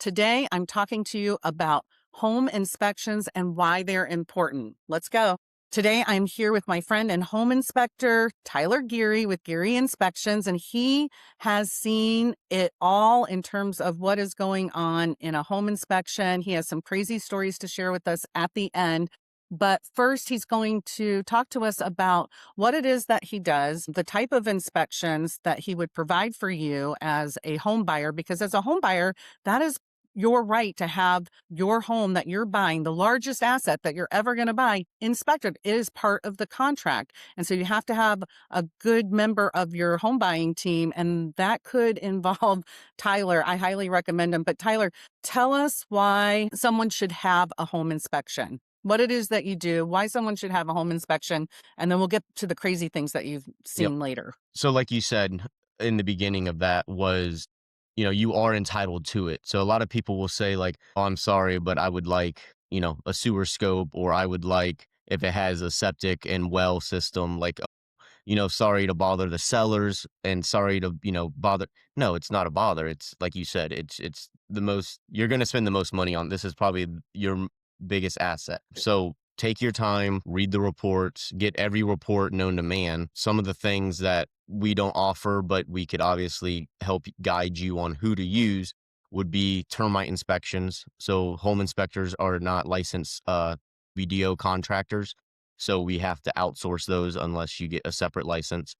Today, I'm talking to you about home inspections and why they're important. Let's go. Today, I'm here with my friend and home inspector, Tyler Geary with Geary Inspections, and he has seen it all in terms of what is going on in a home inspection. He has some crazy stories to share with us at the end. But first, he's going to talk to us about what it is that he does, the type of inspections that he would provide for you as a home buyer, because as a home buyer, that is your right to have your home that you're buying, the largest asset that you're ever going to buy, inspected. It is part of the contract. And so you have to have a good member of your home buying team. And that could involve Tyler. I highly recommend him. But Tyler, tell us why someone should have a home inspection. What it is that you do, why someone should have a home inspection, and then we'll get to the crazy things that you've Yep. seen later. So like you said in the beginning of that was, you are entitled to it. So a lot of people will say like, "Oh, I'm sorry, but I would like, a sewer scope, or I would like if it has a septic and well system, like, sorry to bother the sellers and sorry to, bother." No, it's not a bother. It's like you said, it's the most you're going to spend the most money on. This is probably your biggest asset. So take your time, read the reports, get every report known to man. Some of the things that we don't offer, but we could obviously help guide you on who to use would be termite inspections. So home inspectors are not licensed BDO contractors. So we have to outsource those unless you get a separate license.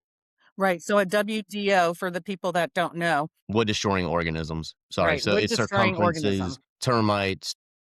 Right. So a WDO, for the people that don't know, Wood destroying organisms. Sorry. right? So Wood it's destroying circumferences, organism. termites,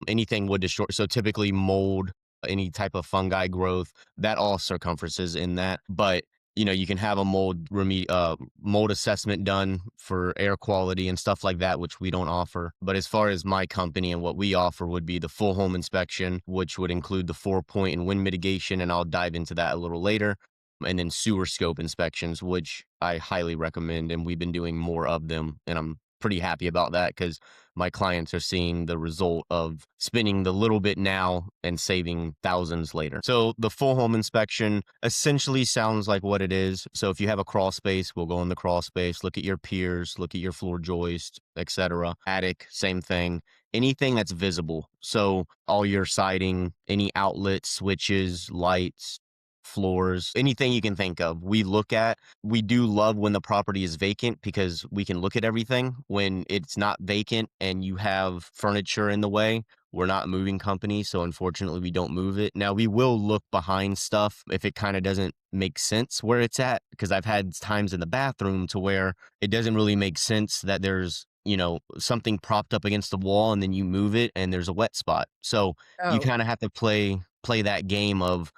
anything would destroy. So typically mold, any type of fungi growth, that all circumferences in that. But you can have a mold assessment done for air quality and stuff like that, which we don't offer. But as far as my company and what we offer would be the full home inspection, which would include the 4-point and wind mitigation, and I'll dive into that a little later. And then sewer scope inspections, which I highly recommend, and we've been doing more of them, and I'm pretty happy about that because my clients are seeing the result of spending the little bit now and saving thousands later. So the full home inspection essentially sounds like what it is. So if you have a crawl space, we'll go in the crawl space, look at your piers, look at your floor joist, etc. Attic, same thing. Anything that's visible. So all your siding, any outlets, switches, lights, floors, anything you can think of, we look at. We do love when the property is vacant because we can look at everything. When it's not vacant and you have furniture in the way, we're not a moving company, so unfortunately we don't move it. Now we will look behind stuff if it kind of doesn't make sense where it's at, because I've had times in the bathroom to where it doesn't really make sense that there's something propped up against the wall and then you move it and there's a wet spot. So you Oh, kind of have to play that game of,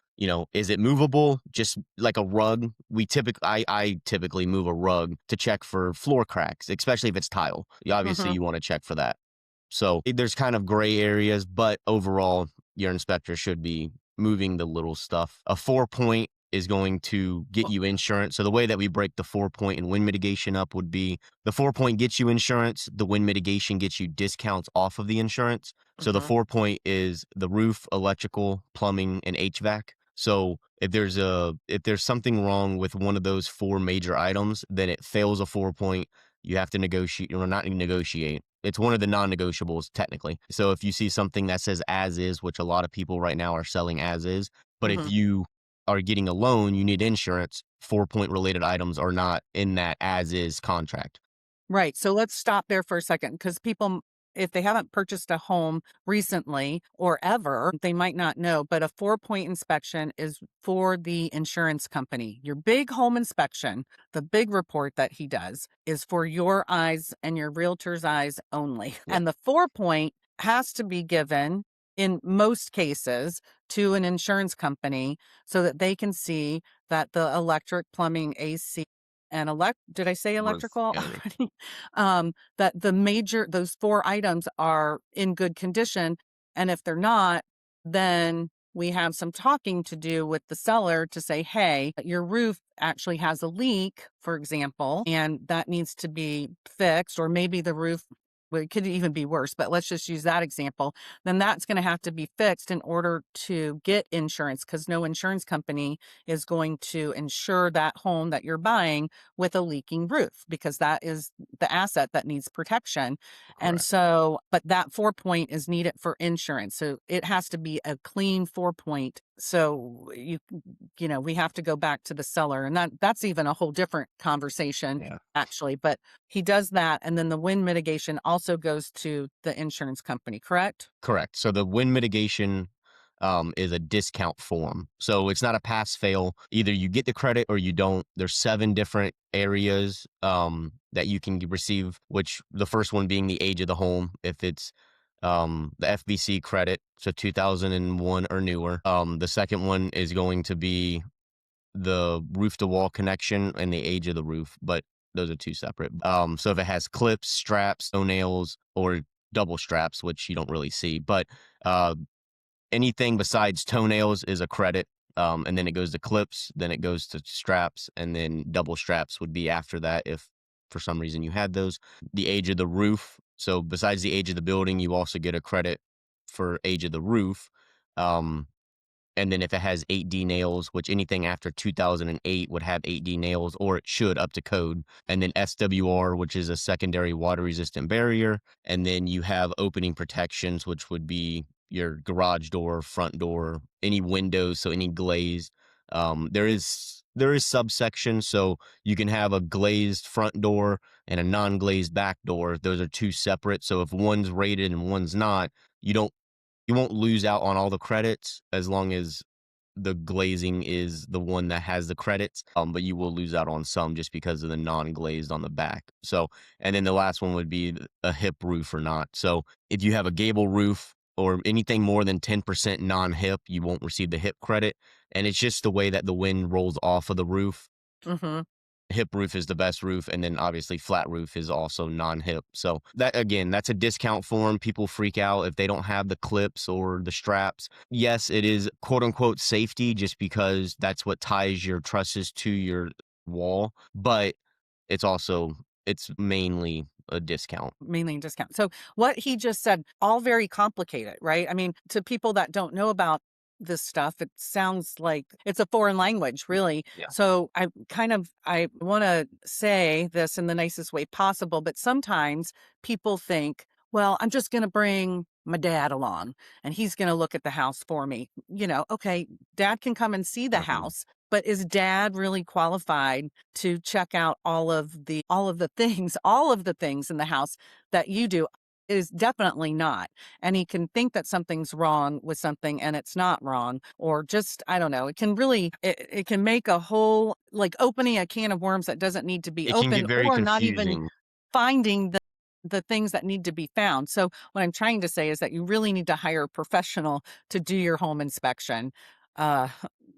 is it movable? Just like a rug. I typically move a rug to check for floor cracks, especially if it's tile. Obviously, hmm. you want to check for that. So there's kind of gray areas, but overall, your inspector should be moving the little stuff. A 4-point is going to get you insurance. So the way that we break the 4-point and wind mitigation up would be the 4-point gets you insurance, the wind mitigation gets you discounts off of the insurance. So the Hmm. 4-point is the roof, electrical, plumbing, and HVAC. So if there's something wrong with one of those four major items, then it fails a 4-point. You have to negotiate, or not negotiate. It's one of the non-negotiables technically. So if you see something that says as is, which a lot of people right now are selling as is, but if Hmm. you are getting a loan, you need insurance. 4-point related items are not in that as is contract. Right. So let's stop there for a second because people, if they haven't purchased a home recently or ever, they might not know. But a 4-point inspection is for the insurance company. Your big home inspection, the big report that he does, is for your eyes and your realtor's eyes only. Yep. And the 4-point has to be given in most cases to an insurance company so that they can see that the electric, plumbing, AC, and did I say Was electrical yeah. already? That those 4 items are in good condition, and if they're not, then we have some talking to do with the seller to say, "Hey, your roof actually has a leak," for example, "and that needs to be fixed," or maybe the roof well, it could even be worse, but let's just use that example, then that's going to have to be fixed in order to get insurance because no insurance company is going to insure that home that you're buying with a leaking roof because that is the asset that needs protection. And Correct. so, but that 4 point is needed for insurance. So it has to be a clean 4 point. So we have to go back to the seller and that's even a whole different conversation Yeah. actually. But he does that, and then the wind mitigation also goes to the insurance company, correct? Correct. So the wind mitigation is a discount form. So it's not a pass fail. Either you get the credit or you don't. There's 7 different areas that you can receive, which the first one being the age of the home. If it's the FBC credit, so 2001 or newer. The second one is going to be the roof to wall connection and the age of the roof, but those are 2 separate. So if it has clips, straps, toenails, or double straps, which you don't really see, but uh, anything besides toenails is a credit. And then it goes to clips, then it goes to straps, and then double straps would be after that if for some reason you had those. The age of the roof. So besides the age of the building, you also get a credit for age of the roof. Um, and then if it has 8D nails, which anything after 2008 would have 8D nails, or it should up to code. And then SWR, which is a secondary water resistant barrier. And then you have opening protections, which would be your garage door, front door, any windows, so any glazed. There is subsections, so you can have a glazed front door and a non-glazed back door. Those are 2 separate. So if one's rated and one's not, you don't you won't lose out on all the credits as long as the glazing is the one that has the credits, but you will lose out on some just because of the non-glazed on the back. So, and then the last one would be a hip roof or not. So, if you have a gable roof or anything more than 10% non-hip, you won't receive the hip credit. And it's just the way that the wind rolls off of the roof. Mhm. Hip roof is the best roof, and then obviously flat roof is also non-hip. So that again, that's a discount form. People freak out if they don't have the clips or the straps. Yes, it is quote unquote safety just because that's what ties your trusses to your wall, but it's mainly a discount. Mainly in discount. So what he just said, all very complicated, right? I mean, to people that don't know about this stuff, it sounds like it's a foreign language, really. Yeah. So I want to say this in the nicest way possible, but sometimes people think, well, I'm just going to bring my dad along and he's going to look at the house for me. Okay, dad can come and see the Mhm. house, but is dad really qualified to check out all of the things in the house that you do? Is definitely not. And he can think that something's wrong with something and it's not wrong, or just, I don't know, it can make a whole, like opening a can of worms that doesn't need to be It can open, get very or not even confusing. finding the things that need to be found. So what I'm trying to say is that you really need to hire a professional to do your home inspection. Uh,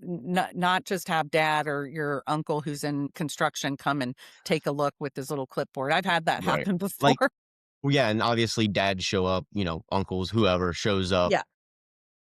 not just have dad or your uncle who's in construction come and take a look with his little clipboard. I've had that Right. happen Like, before. well, yeah, and obviously dads show up, uncles, whoever shows up Yeah.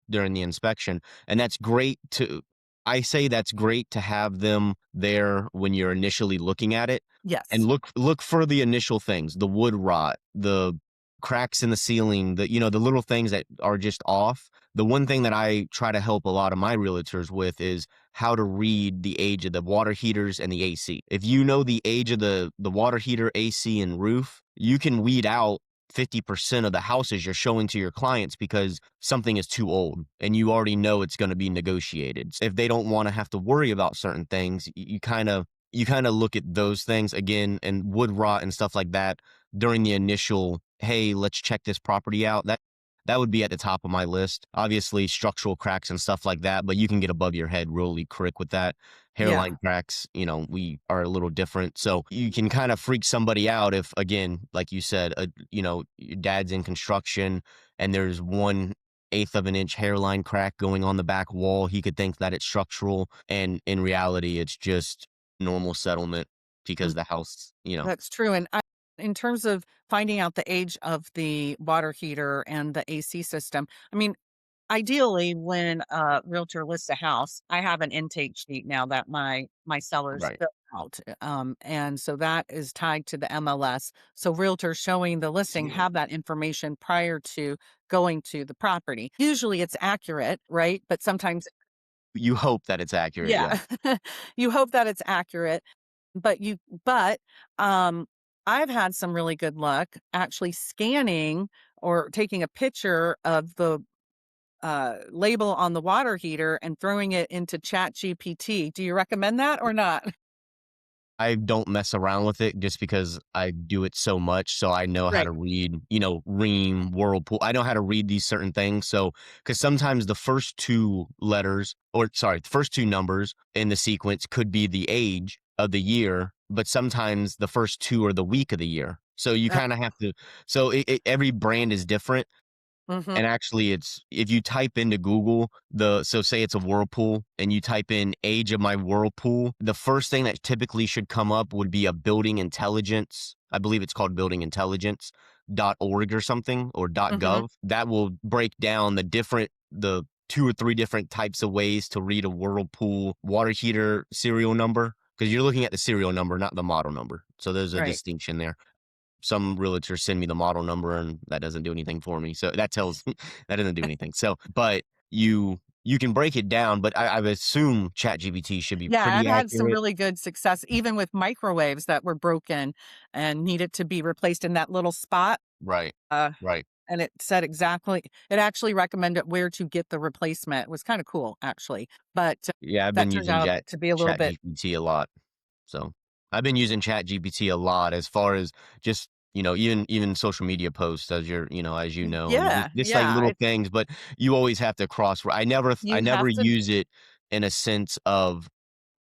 during the inspection, and I say that's great to have them there when you're initially looking at it, and Yes. look for the initial things, the wood rot, the cracks in the ceiling, the little things that are just off. The one thing that I try to help a lot of my realtors with is how to read the age of the water heaters and the AC. If you know the age of the water heater, AC, and roof, you can weed out 50% of the houses you're showing to your clients because something is too old and you already know it's going to be negotiated. If they don't want to have to worry about certain things, you kind of look at those things again, and wood rot and stuff like that during the initial, hey, let's check this property out. That would be at the top of my list. Obviously, structural cracks and stuff like that, but you can get above your head really quick with that. Yeah. Hairline cracks, we are a little different. So you can kind of freak somebody out if, again, like you said, your dad's in construction and there's 1/8 of an inch hairline crack going on the back wall. He could think that it's structural, and in reality, it's just normal settlement because Mm, the house. that's true. And in terms of finding out the age of the water heater and the AC system, I mean, Ideally, when a realtor lists a house, I have an intake sheet now that my sellers Right. fill out, and so that is tied to the MLS. So realtors showing the listing See, have that information prior to going to the property. Usually it's accurate, right? But sometimes you hope that it's accurate, yeah. yeah, you hope that it's accurate, but but, um, I've had some really good luck actually scanning or taking a picture of the label on the water heater and throwing it into Chat GPT. Do you recommend that or not? I don't mess around with it just because I do it so much, so I know how Right. to read, Ream, Whirlpool. I know how to read these certain things, so because sometimes the first 2 letters or sorry, the first 2 numbers in the sequence could be the age of the year, but sometimes the first 2 are the week of the year. So you Uh, kinda have to so every brand is different. mhm, And actually, it's if you type into Google so say it's a Whirlpool and you type in age of my Whirlpool, the first thing that typically should come up would be a building intelligence. I believe it's called building intelligence.org or something or mhm, .gov. That will break down the 2 or 3 different types of ways to read a Whirlpool water heater serial number because you're looking at the serial number, not the model number. So there's a right. distinction there. Some realtors send me the model number and that doesn't do anything for me. So that tells that doesn't do anything. So, but you can break it down, but I would assume ChatGPT should be Yeah, I've pretty had some accurate. really good success even with microwaves that were broken and needed to be replaced in that little spot, Right. uh, Right. and it actually recommended where to get the replacement. It was kinda cool, actually, but, Yeah, I've that been turned using out to be a little bit ChatGPT a lot. So I've been using ChatGPT a lot as far as just, even social media posts as and yeah, just like yeah, little it's things, but you always have to I you never have to use it in a sense of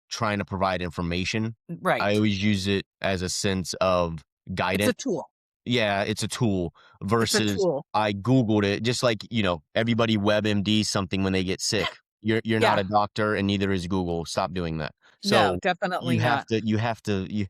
trying to provide information. I right. always use it as a sense of It's a guidance. tool. Yeah, it's a tool It's a versus tool. I Googled it just like, everybody WebMD something when they get sick. You're not Yeah. a doctor and neither is Google. Stop doing that. No, So definitely you have not. to you have to you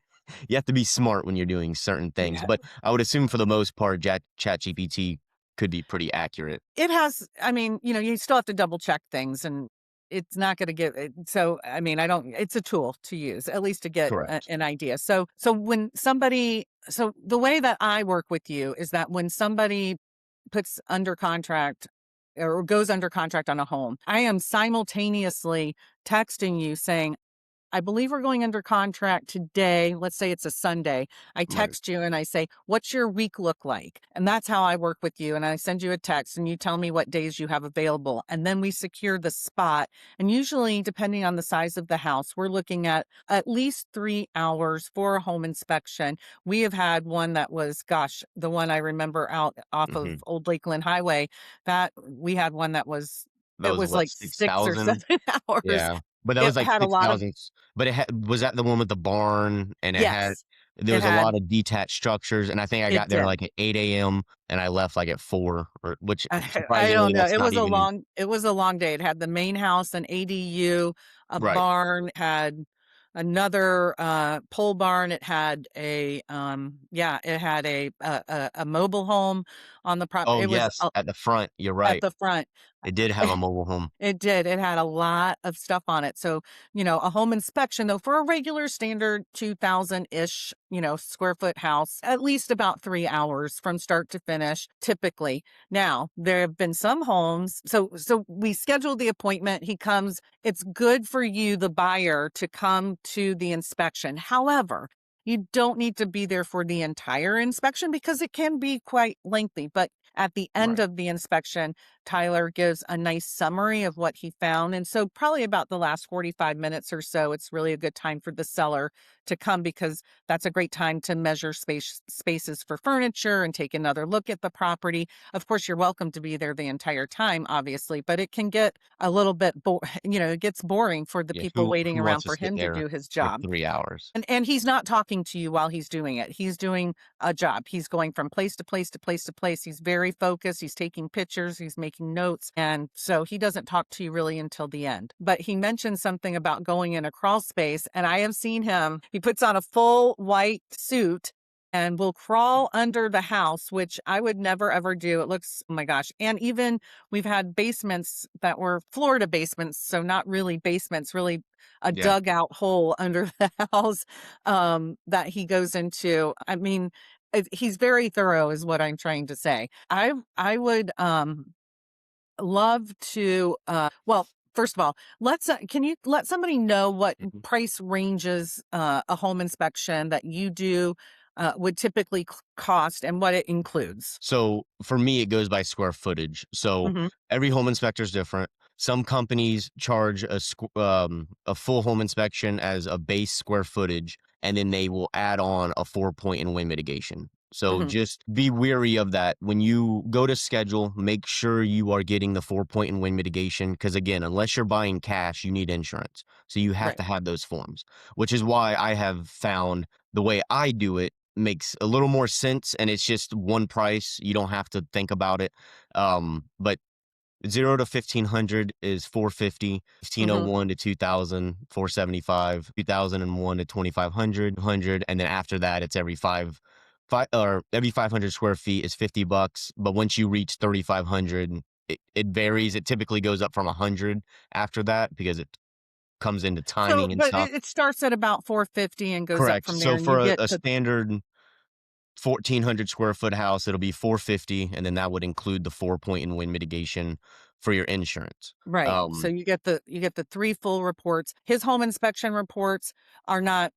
you have to be smart when you're doing certain things. Yeah. But I would assume for the most part, ChatGPT could be pretty accurate. It has I mean, you still have to double check things and it's not gonna get it so, I mean, I don't it's a tool to use, at least to get Correct. an idea. So the way that I work with you is that when somebody puts under contract or goes under contract on a home, I am simultaneously texting you saying, I believe we're going under contract today. Let's say it's a Sunday. I Right. text you and I say, what's your week look like? And that's how I work with you. And I send you a text and you tell me what days you have available. And then we secure the spot. And usually, depending on the size of the house, we're looking at least 3 hours for a home inspection. We have had one that was, gosh, the one I remember out off of Mhm. Old Lakeland Highway, that we had one that was, That it was was what, like 6 or 7 6,000? hours. Yeah, but that It was like had a lot of 6,000 but was that the one with the barn and yes, there it was a had lot of detached structures, and I think I it got there, did. like, at 8 a.m., and I left, like, at 4 or which I don't surprisingly, know, that's not even it was a long day. It had the main house, an ADU, a right. barn, had another, pole barn, it had it had a mobile home on the prop Oh, it was, yes, at the front, you're at right. the front. It did have a mobile home. It did. It had a lot of stuff on it. So, a home inspection, though, for a regular standard 2,000-ish, square foot house, at least about 3 hours from start to finish, typically. Now, there have been some homes. So we scheduled the appointment. He comes. It's good for you, the buyer, to come to the inspection. However, you don't need to be there for the entire inspection because it can be quite lengthy. But at the end Right, of the inspection, Tyler gives a nice summary of what he found. And so, probably about the last 45 minutes or so, it's really a good time for the seller to come because that's a great time to measure spaces for furniture and take another look at the property. Of course, you're welcome to be there the entire time, obviously, but it can get a little bit, it gets boring for the yeah, people who waiting wants around to for sit him to there do his for job. 3 hours? And he's not talking to you while he's doing it. He's doing a job. He's going from place to place to place to place. He's very focused. He's taking pictures. He's making notes. And so he doesn't talk to you really until the end. But he mentioned something about going in a crawl space. And I have seen him, he puts on a full white suit and will crawl under the house, which I would never ever do. It looks, oh my gosh. And even we've had basements that were Florida basements, so not really basements, really a Yeah. dugout hole under the house that he goes into. I mean, he's very thorough, is what I'm trying to say. I would love to, well, first of all, can you let somebody know what Mhm. price ranges a home inspection that you do would typically cost and what it includes? So for me, it goes by square footage. So Hmm. every home inspector is different. Some companies charge a full home inspection as a base square footage, and then they will add on a 4 point and wind mitigation. So Hmm. just be weary of that. When you go to schedule, make sure you are getting the 4 point and wind mitigation. Because again, unless you're buying cash, you need insurance. So you have Right. to have those forms, which is why I have found the way I do it makes a little more sense, and it's just one price. You don't have to think about it. But 0 to 1,500 is 450, Hmm. 1,501 to 2,000, 475, 2,001 to 2,500, and then after that, it's every 500 square feet is $50. But once you reach 3,500, it varies. It typically goes up from 100 after that because it comes into So, timing and but stuff. it starts at about 450 and goes up Correct. from there, So and you for a, get a to standard 1,400 square foot house, it'll be 450, and then that would include the 4 point and wind mitigation for your insurance. right. So Um, you get the three full reports. His home inspection reports are not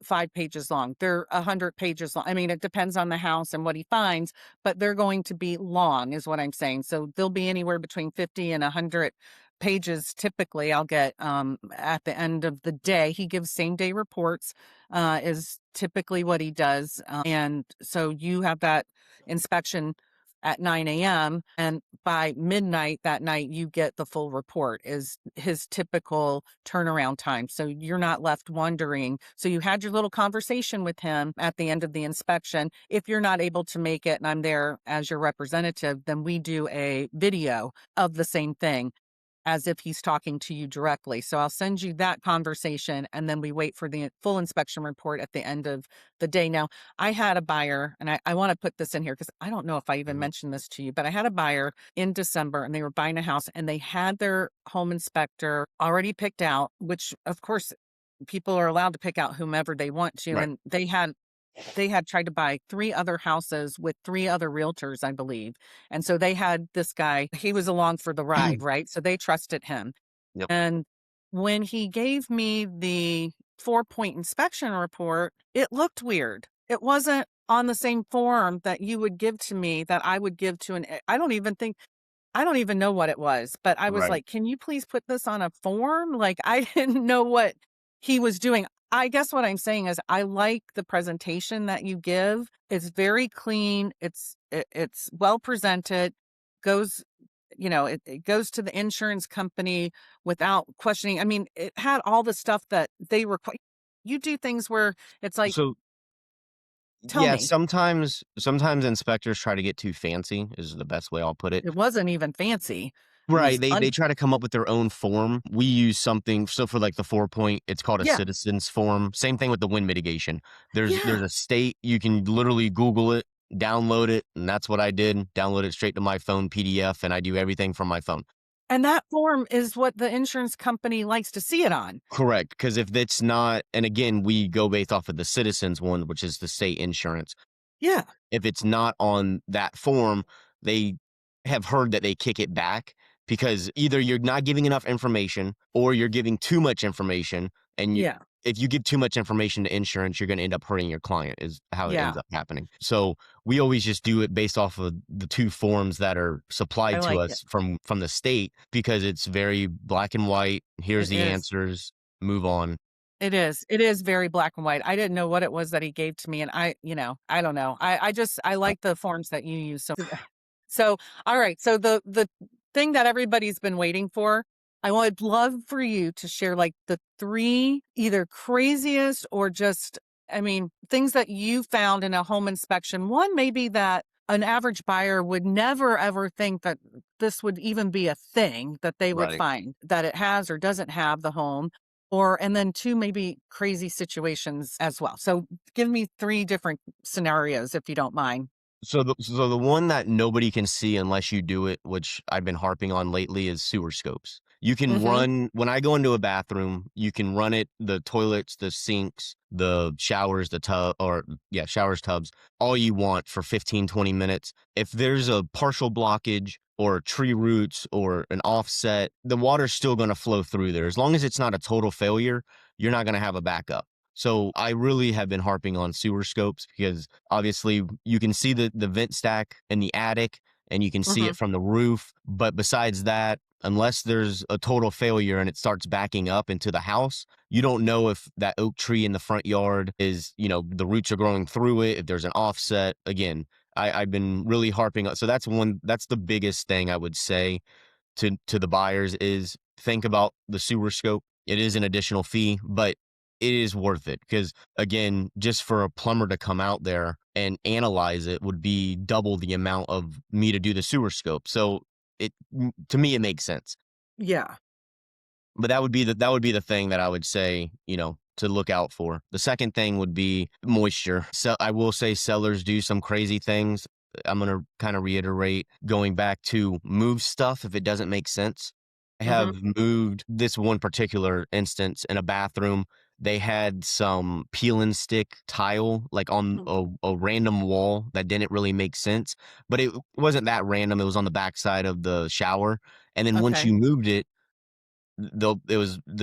5 pages long. They're 100 pages long. I mean, it depends on the house and what he finds, but they're going to be long, is what I'm saying. So they'll be anywhere between 50 and 100 pages. Typically, I'll get at the end of the day. He gives same day reports, is typically what he does. And so you have that inspection at 9 a.m. and by midnight that night you get the full report, is his typical turnaround time. So you're not left wondering. So you had your little conversation with him at the end of the inspection. If you're not able to make it and I'm there as your representative, then we do a video of the same thing as if he's talking to you directly. So I'll send you that conversation and then we wait for the full inspection report at the end of the day. Now, I had a buyer, and I want to put this in here because I don't know if I even Mhm. mentioned this to you, but I had a buyer in December and they were buying a house and they had their home inspector already picked out, which of course people are allowed to pick out whomever they want to. Right. And they had tried to buy 3 other houses with 3 other realtors, I believe, and so they had this guy, he was along for the ride, right? So they trusted him, Yep. and when he gave me the 4-point inspection report, it looked weird. It wasn't on the same form that you would give to me that I would give to I don't even know what it was, but I was Right. like, "Can you please put this on a form?" Like, I didn't know what he was doing. I guess what I'm saying is I like the presentation that you give. It's very clean. It's well presented, goes, it goes to the insurance company without questioning. I mean, it had all the stuff that they require. You do things where it's like, So "Tell yeah, me." sometimes inspectors try to get too fancy, is the best way I'll put it. It wasn't even fancy. It Right, was they try to come up with their own form. We use something so for, like, the 4 point, it's called a yeah. citizens form. Same thing with the wind mitigation. There's Yeah. a state you can literally Google it, download it, and that's what I did. Download it straight to my phone PDF, and I do everything from my phone. And that form is what the insurance company likes to see it on. Correct, because if it's not, and again, we go based off of the citizens one, which is the state insurance. Yeah. If it's not on that form, they have heard that they kick it back because either you're not giving enough information or you're giving too much information. And Yeah. if you give too much information to insurance, you're going to end up hurting your client, is how it ends Yeah. up happening. So we always just do it based off of the two forms that are I supplied to like it. us from the state because it's very black and white. Here's It the is. answers. Move on. It is. It is very black and white. I didn't know what it was that he gave to me, and I don't know. I like the forms that you use. So, all right. So the thing that everybody's been waiting for, I would love for you to share like the 3 either craziest or just, I mean, things that you found in a home inspection. One maybe that an average buyer would never ever think that this would even be a thing that they would Right. find that it has or doesn't have the home. Or and then 2 maybe crazy situations as well. So give me 3 different scenarios if you don't mind. So the one that nobody can see unless you do it, which I've been harping on lately, is sewer scopes. You can Mhm. run when I go into a bathroom, you can run it, the toilets, the sinks, the showers, the tub, or yeah, showers, tubs, all you want for 15, 20 minutes. If there's a partial blockage or tree roots or an offset, the water's still going to flow through there. As long as it's not a total failure, you're not going to have a backup. So I really have been harping on sewer scopes because obviously you can see the vent stack in the attic and you can see Mhm. it from the roof. But besides that, unless there's a total failure and it starts backing up into the house, you don't know if that oak tree in the front yard is, the roots are growing through it, if there's an offset. Again, I've been really harping on. So that's the biggest thing I would say to the buyers is think about the sewer scope. It is an additional fee, but it is worth it because again, just for a plumber to come out there and analyze it would be double the amount of me to do the sewer scope. So to me it makes sense. Yeah. But that would be the thing that I would say, to look out for. The second thing would be moisture. So I will say sellers do some crazy things. I'm gonna kind of reiterate going back to move stuff if it doesn't make sense. I Mhm. have moved this one particular instance in a bathroom. They had some peel and stick tile like on Mm. a random wall that didn't really make sense, but it wasn't that random. It was on the backside of the shower. And then once Okay. you moved it, the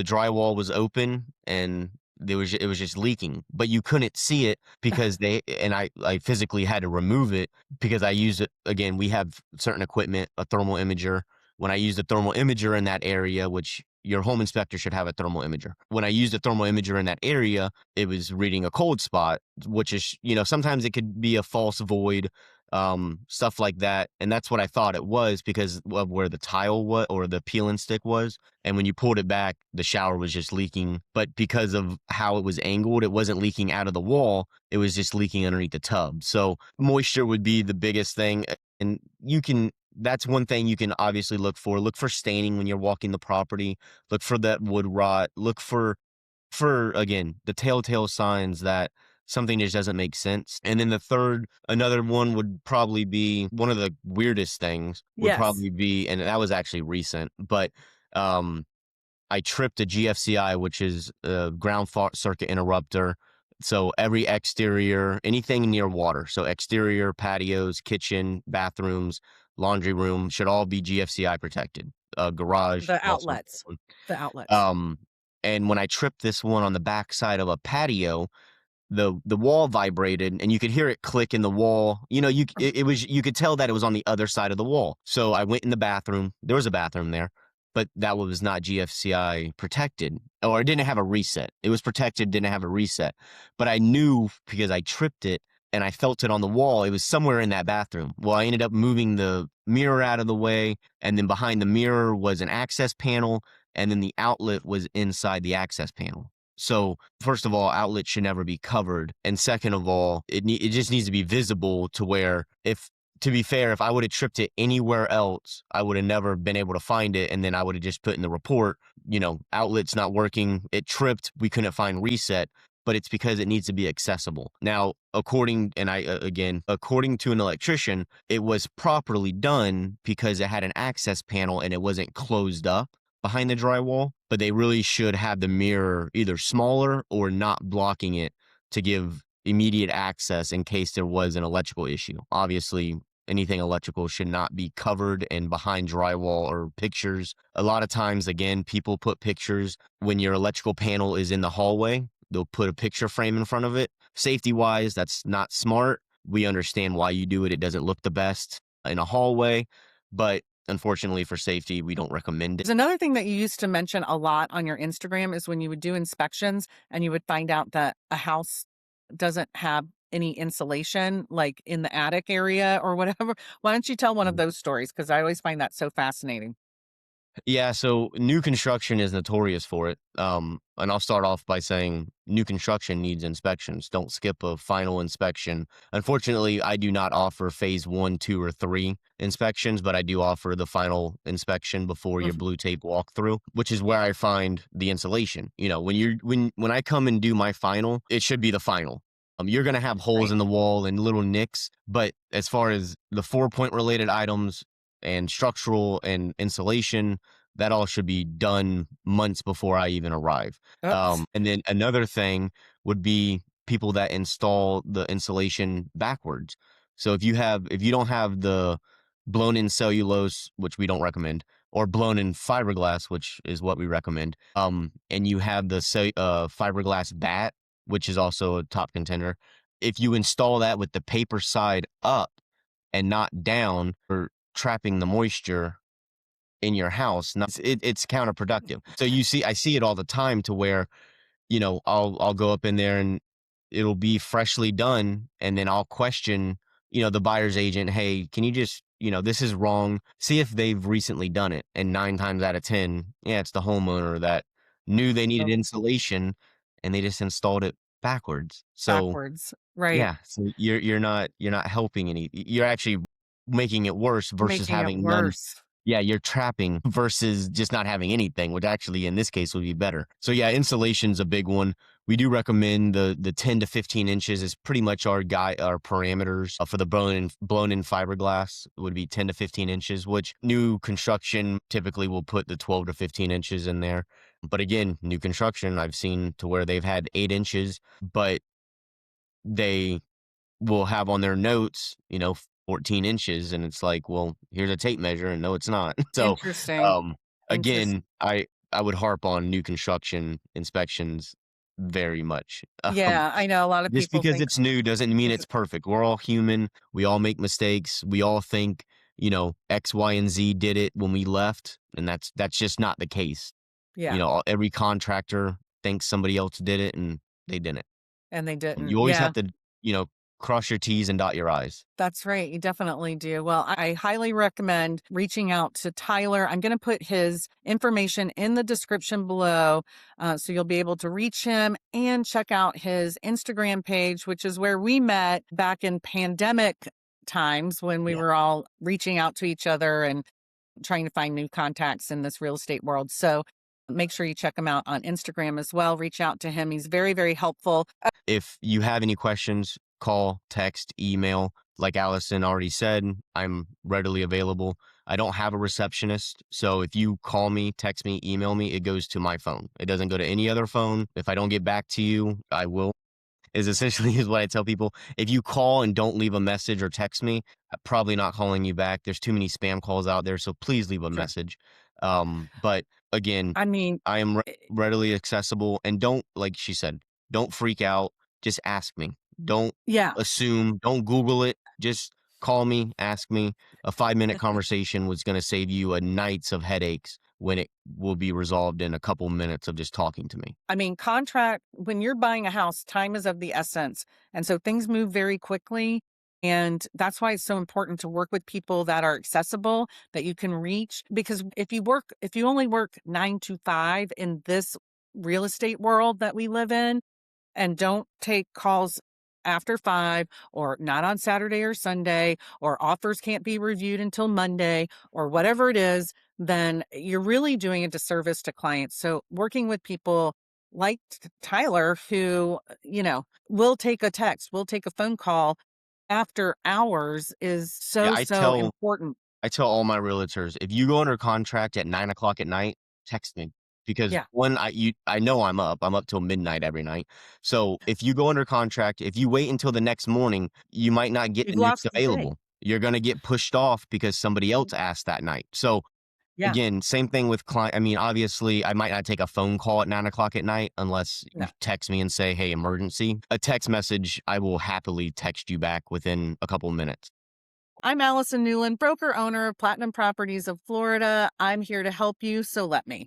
drywall was open and it was just leaking, but you couldn't see it because I physically had to remove it because I used it again. We have certain equipment, a thermal imager. When I used a thermal imager in that area, which your home inspector should have a thermal imager. When I used a thermal imager in that area, it was reading a cold spot, which is, sometimes it could be a false void, stuff like that. And that's what I thought it was because of where the tile was or the peel and stick was. And when you pulled it back, the shower was just leaking. But because of how it was angled, it wasn't leaking out of the wall. It was just leaking underneath the tub. So moisture would be the biggest thing. And that's one thing you can obviously look for. Look for staining when you're walking the property. Look for that wood rot. Look for again, the telltale signs that something just doesn't make sense. And then another one would probably be one of the weirdest things would Yes. probably be, and that was actually recent, but um, I tripped a GFCI, which is a ground fault circuit interrupter. So every exterior, anything near water, so exterior patios, kitchen, bathrooms, laundry room should all be GFCI protected. Garage The also outlets. important. The outlets. Um, and when I tripped this one on the backside of a patio, the wall vibrated and you could hear it click in the wall. You could tell that it was on the other side of the wall. So I went in the bathroom. There was a bathroom there, but that was not GFCI protected, or it didn't have a reset. It was protected, didn't have a reset. But I knew because I tripped it and I felt it on the wall. It was somewhere in that bathroom. Well, I ended up moving the mirror out of the way, and then behind the mirror was an access panel, and then the outlet was inside the access panel. So, first of all, outlets should never be covered, and second of all, it just needs to be visible to where if to be fair, if I would have tripped it anywhere else, I would have never been able to find it, and then I would have just put in the report, outlets not working, it tripped, we couldn't find reset, but it's because it needs to be accessible. Now, according to an electrician, it was properly done because it had an access panel and it wasn't closed up behind the drywall, but they really should have the mirror either smaller or not blocking it to give immediate access in case there was an electrical issue. Obviously, anything electrical should not be covered and behind drywall or pictures. A lot of times, again, people put pictures when your electrical panel is in the hallway. They'll put a picture frame in front of it. Safety wise, that's not smart. We understand why you do it. It doesn't look the best in a hallway, but unfortunately for safety, we don't recommend it. There's another thing that you used to mention a lot on your Instagram is when you would do inspections and you would find out that a house doesn't have any insulation, like in the attic area or whatever. Why don't you tell one of those stories? Because I always find that so fascinating. Yeah, so new construction is notorious for it. And I'll start off by saying new construction needs inspections. Don't skip a final inspection. Unfortunately, I do not offer phase one, two, or three inspections, but I do offer the final inspection before your Mhm. blue tape walkthrough, which is where I find the insulation. You know, when I come and do my final, it should be the final. You're gonna have holes Right. in the wall and little nicks, but as far as the 4 point related items and structural and insulation, that all should be done months before I even arrive. Oops. And then another thing would be people that install the insulation backwards. So if you don't have the blown in cellulose, which we don't recommend, or blown in fiberglass, which is what we recommend, and you have the fiberglass bat, which is also a top contender. If you install that with the paper side up and not down, or trapping the moisture in your house, it's counterproductive. So I see it all the time to where, I'll go up in there and it'll be freshly done, and then I'll question, the buyer's agent, "Hey, can you just, this is wrong." See if they've recently done it. And 9 times out of 10, yeah, it's the homeowner that knew they needed So insulation and they just installed it backwards. So backwards. Right. yeah, so you're not helping you're actually making it worse versus Making it having none. worse. Yeah, you're trapping versus just not having anything, which actually in this case would be better. So yeah, insulation's a big one. We do recommend the 10 to 15 inches is pretty much our parameters for the blown in fiberglass would be 10 to 15 inches, which new construction typically will put the 12 to 15 inches in there. But again, new construction, I've seen to where they've had 8 inches, but they will have on their notes, 14 inches. And it's like, well, here's a tape measure. And no, it's not. So, Interesting. um, Interest again, I would harp on new construction inspections very much. Yeah, I know a lot of Just people because think it's new doesn't mean it's it's perfect. We're all human. We all make mistakes. We all think, X, Y, and Z did it when we left. And that's just not the case. yeah, Every contractor thinks somebody else did it and they didn't. and they And didn't. you always Yeah. have to, you know, cross your T's and dot your I's. That's right. You definitely do. Well, I highly recommend reaching out to Tyler. I'm going to put his information in the description below, so you'll be able to reach him and check out his Instagram page, which is where we met back in pandemic times when we Yeah. were all reaching out to each other and trying to find new contacts in this real estate world. So make sure you check him out on Instagram as well. Reach out to him. He's very, very helpful. If you have any questions, call, text, email. Like Allison already said, I'm readily available. I don't have a receptionist. So if you call me, text me, email me, it goes to my phone. It doesn't go to any other phone. If I don't get back to you, I will. Is essentially is what I tell people. If you call and don't leave a message or text me, I'm probably not calling you back. There's too many spam calls out there, so please leave a Sure. message. But again, I mean, I am eh, readily accessible, and don't, like she said, don't freak out. Just ask me. Don't yeah. assume. Don't Google it. Just call me, ask me. A 5 minute conversation was going to save you a nights of headaches when it will be resolved in a couple minutes of just talking to me. I mean, when you're buying a house, time is of the essence. And so things move very quickly. And that's why it's so important to work with people that are accessible, that you can reach. Because if you only work 9 to 5 in this real estate world that we live in, and don't take calls after 5 or not on Saturday or Sunday, or offers can't be reviewed until Monday, or whatever it is, then you're really doing a disservice to clients. So working with people like Tyler, who, will take a text, will take a phone call after hours, is Yeah, so, so important. I tell all my realtors, if you go under contract at 9 o'clock at night, text me because Yeah. when I know I'm up till midnight every night. So if you go under contract, if you wait until the next morning, you might not get You've the next lost the day. available. You're gonna get pushed off because somebody else asked that night. So Yeah. again, same thing with client. I mean, obviously, I might not take a phone call at 9 o'clock at night unless you No. text me and say, "Hey, emergency." A text message, I will happily text you back within a couple minutes. I'm Allison Newlon, broker owner of Platinum Properties of Florida. I'm here to help you, so let me.